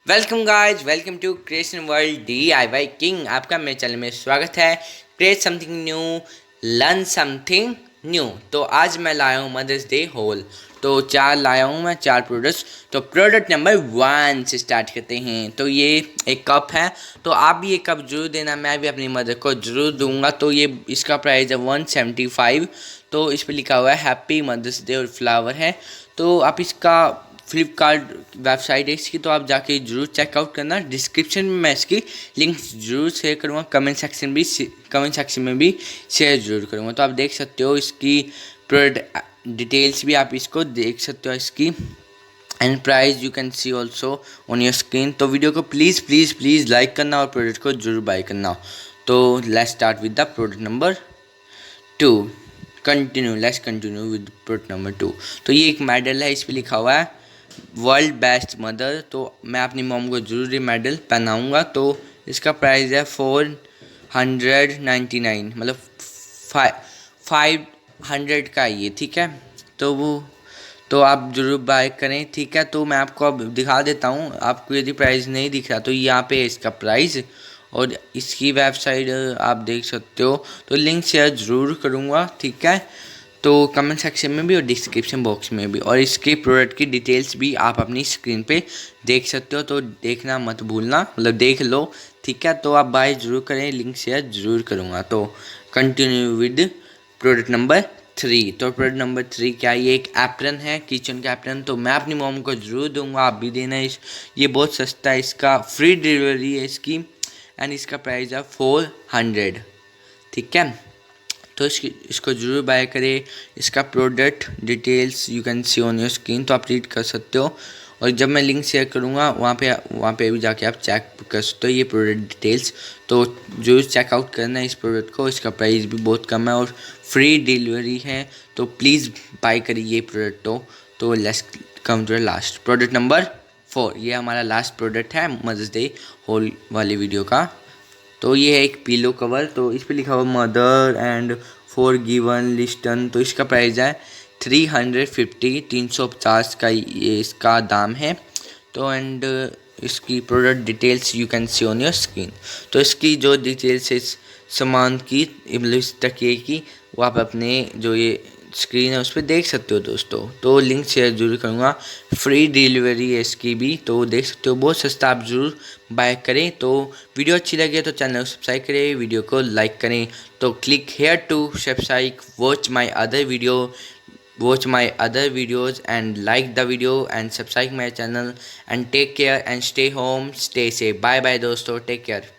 Welcome guys, welcome to creation world DIY king. आपका मेरे channel में स्वागत है। Create something new, learn something new. तो आज मैं लाया हूँ मदर्स डे होल। तो चार लाया हूँ मैं, चार प्रोडक्ट्स। तो प्रोडक्ट नंबर 1 से स्टार्ट करते हैं। तो ये एक कप है, तो आप भी ये कप जरूर देना, मैं भी अपनी मदर को जरूर दूंगा। तो ये इसका प्राइस है 175। तो इस पर लिखा हुआ है हैप्पी मदर्स डे और फ्लावर है। तो आप इसका फ्लिपकार्ट वेबसाइट है इसकी, तो आप जाके जरूर चेकआउट करना। डिस्क्रिप्शन में मैं इसकी लिंक जरूर शेयर करूँगा, कमेंट सेक्शन में भी शेयर जरूर करूँगा। तो आप देख सकते हो इसकी प्रोडक्ट डिटेल्स भी, आप इसको देख सकते हो इसकी, and price you can see also on your screen. तो वीडियो को प्लीज़ प्लीज़ प्लीज़ लाइक करना और प्रोडक्ट को जरूर बाय करना। तो let's start with the product number 2। Let's continue with product number 2। तो ये एक मेडल है, इस पर लिखा हुआ है वर्ल्ड बेस्ट मदर। तो मैं अपनी मॉम को जरूर ये मेडल पहनाऊँगा। तो इसका प्राइस है 499, मतलब 500 का ये, ठीक है। तो आप जरूर बाय करें, ठीक है। तो मैं आपको अब दिखा देता हूँ, आपको यदि प्राइस नहीं दिख रहा तो यहाँ पे इसका प्राइस और इसकी वेबसाइट आप देख सकते हो। तो लिंक शेयर ज़रूर करूँगा, ठीक है। तो कमेंट सेक्शन में भी और डिस्क्रिप्शन बॉक्स में भी, और इसके प्रोडक्ट की डिटेल्स भी आप अपनी स्क्रीन पे देख सकते हो। तो देखना मत भूलना, मतलब देख लो, ठीक है। तो आप बाय ज़रूर करें, लिंक शेयर ज़रूर करूँगा। तो कंटिन्यू विद प्रोडक्ट नंबर 3। तो प्रोडक्ट नंबर 3 क्या है? ये एक एप्रन है, किचन का एप्रन। तो मैं अपनी मॉम को ज़रूर दूंगा, आप भी देना। ये बहुत सस्ता है, इसका फ्री डिलीवरी है इसकी, एंड इसका प्राइस है 400, ठीक है। तो इसको ज़रूर बाय करें। इसका product details you can see on your screen, तो आप रीड कर सकते हो। और जब मैं लिंक शेयर करूँगा वहाँ पे भी जाके आप चेक कर सकते हो ये प्रोडक्ट डिटेल्स। तो जरूर चेकआउट करना इस प्रोडक्ट को, इसका प्राइस भी बहुत कम है और फ्री डिलीवरी है। तो प्लीज़ बाय करिए ये प्रोडक्ट। तो let's come to the last product number 4। ये हमारा लास्ट प्रोडक्ट है मदर्स डे होल वाली वीडियो का। तो ये है एक पिलो कवर। तो इस पर लिखा हुआ mother and for given listen. तो इसका प्राइस है 350, 350 का ये इसका दाम है। तो एंड इसकी product details you can see on your screen. तो इसकी जो डिटेल्स है इस सामान की, इस तकिए की, वो आप अपने जो ये स्क्रीन है उस पर देख सकते हो दोस्तों। तो लिंक शेयर जरूर करूँगा, फ्री डिलीवरी है इसकी भी। तो देख सकते हो, बहुत सस्ता, आप जरूर बाय करें। तो वीडियो अच्छी लगे तो चैनल को सब्सक्राइब करें, वीडियो को लाइक करें। तो click here to subscribe, watch my other videos and like the video and subscribe my channel and take care and stay home, stay safe. Bye bye दोस्तों, take care.